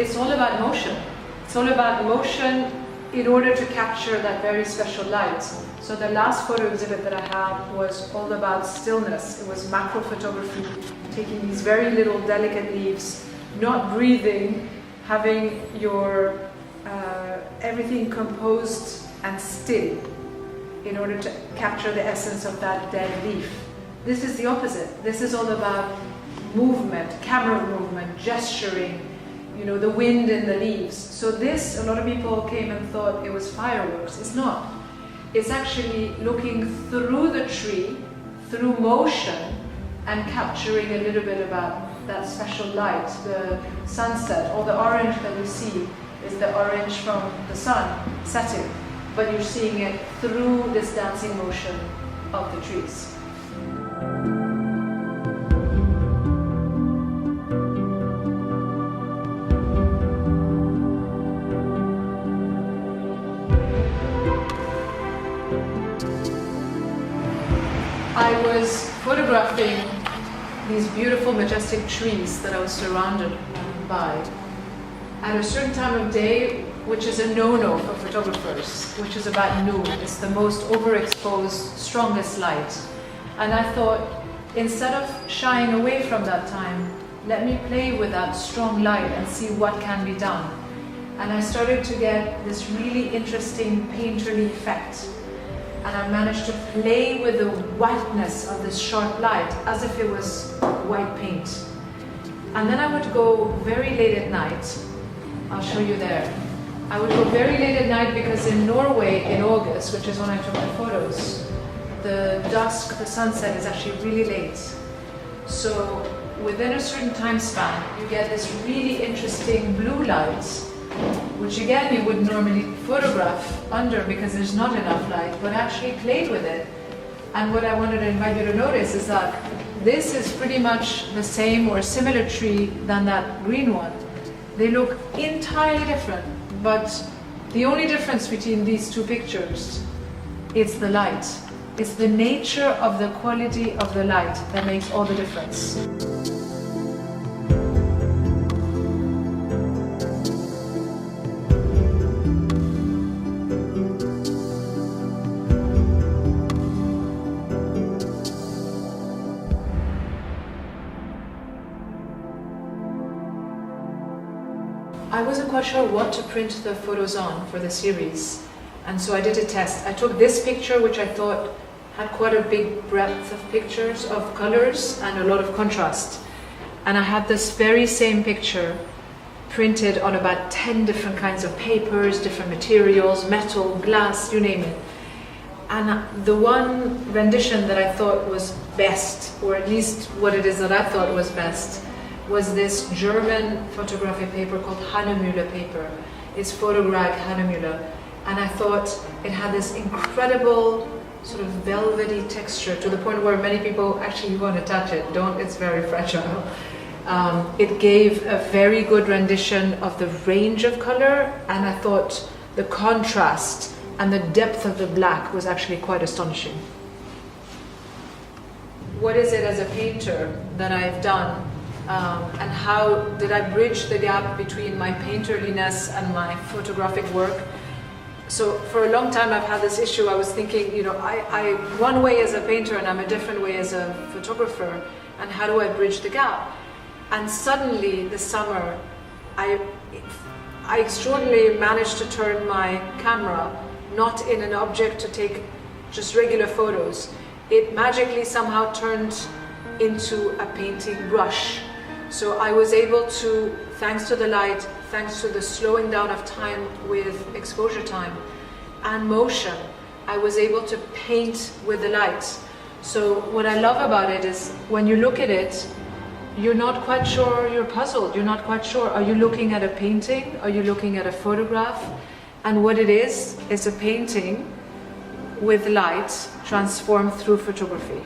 it's all about motion. It's all about motion in order to capture that very special light. So the last photo exhibit that I had was all about stillness. It was macro photography, taking these very little delicate leaves, not breathing, having your everything composed and still in order to capture the essence of that dead leaf. This is the opposite. This is all about movement, camera movement, gesturing, you know, the wind in the leaves. So this, a lot of people came and thought it was fireworks. It's not. It's actually looking through the tree, through motion, and capturing a little bit about that special light, the sunset. All the orange that you see is the orange from the sun setting, but you're seeing it through this dancing motion of the trees. I was photographing these beautiful, majestic trees that I was surrounded by at a certain time of day, which is a no-no for photographers, which is about noon. It's the most overexposed, strongest light. And I thought, instead of shying away from that time, let me play with that strong light and see what can be done. And I started to get this really interesting painterly effect. And I managed to play with the whiteness of this sharp light as if it was white paint. And then I would go very late at night. I'll show you there. I would go very late at night because in Norway in August, which is when I took the photos, the dusk, the sunset is actually really late. So within a certain time span, you get this really interesting blue light, which again you would normally photograph under because there's not enough light, but actually played with it. And what I wanted to invite you to notice is that this is pretty much the same or a similar tree than that green one. They look entirely different, but the only difference between these two pictures is the light. It's the nature of the quality of the light that makes all the difference. I wasn't quite sure what to print the photos on for the series, and so I did a test. I took this picture, which I thought had quite a big breadth of pictures, of colors, and a lot of contrast. And I had this very same picture printed on about 10 different kinds of papers, different materials, metal, glass, you name it. And the one rendition that I thought was best, or at least what it is that I thought was best, was this German photographic paper called Hahnemühle paper. It's Photograg Hahnemühle. And I thought it had this incredible sort of velvety texture to the point where many people actually want to touch it. Don't, it's very fragile. It gave a very good rendition of the range of color, and I thought the contrast and the depth of the black was actually quite astonishing. What is it as a painter that I've done? And how did I bridge the gap between my painterliness and my photographic work? So for a long time I've had this issue. I was thinking, you know, I one way as a painter and I'm a different way as a photographer, and how do I bridge the gap? And suddenly this summer I extraordinarily managed to turn my camera not in an object to take just regular photos. It magically somehow turned into a painting brush. So I was able to, thanks to the light, thanks to the slowing down of time with exposure time and motion, I was able to paint with the light. So what I love about it is when you look at it, you're not quite sure, you're puzzled, you're not quite sure. Are you looking at a painting? Are you looking at a photograph? And what it is a painting with light transformed through photography.